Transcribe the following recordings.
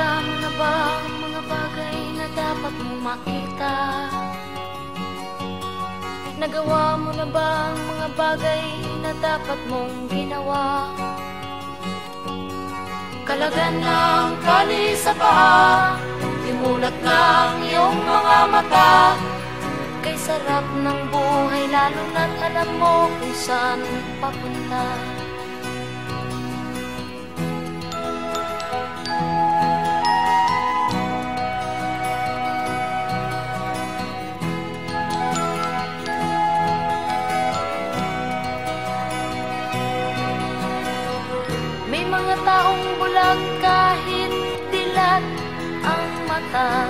Nakita mo na ba ang mga bagay na dapat mong makita? Nagawa mo na ba ang mga bagay na dapat mong ginawa? Kalagan ng tali sa paa, imulat ng iyong mga mata. Kay sarap ng buhay lalo na't alam mo kung saan papunta. May mga taong bulag kahit dilat ang mata.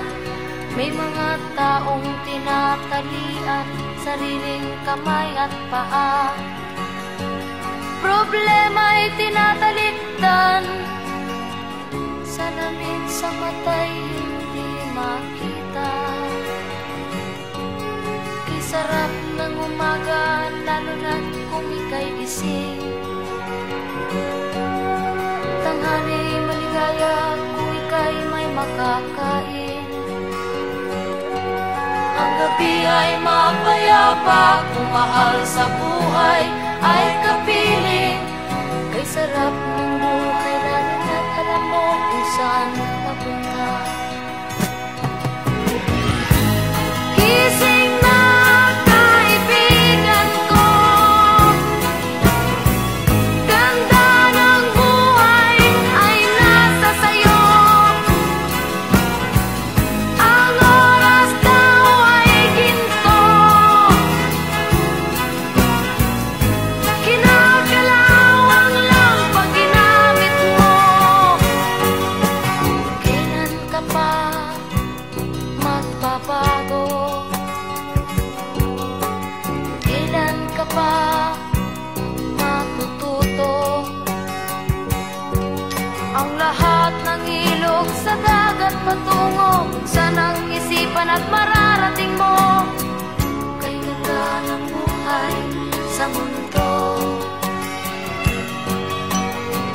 May mga taong tinatalian sariling kamay at paa. Problema'y tinatalikdan, salamin sa mata'y hindi makita. Kay sarap ng umaga lalo na't kung ika'y gising. Tanghali maligaya kung ika'y may makakain. Ang gabi ay mapayapa kung mahal sa buhay ay kapiling. Kay sarap ng buhay lalo na't alam mo kung saan papunta. Gising na kaibigan ko, ganda ng buhay ay nasa sayo. Ang oras daw ay ginto, kinakalawang lang pag ginamit mo. Kailan ka pa magbabago? Kailan ka pa matututo? Ang lahat ng ilog sa dagat patungo, saan ang isipan at mararating mo? Kay ganda ng buhay sa mundo.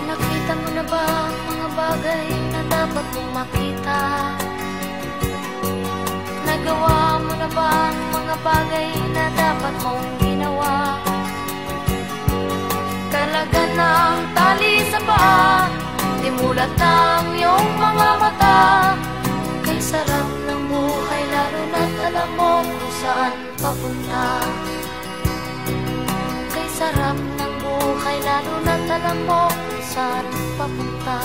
Nakita mo na ba ang mga bagay na dapat mong makita? Nagawa mo na ba ang mga bagay na dapat mong ginawa? Kalagan ng tali sa paa, imulat ng iyong mga mata. Kay sarap ng buhay lalo na't alam mo kung saan papunta. Kay sarap ng buhay lalo na't alam mo kung saan papunta.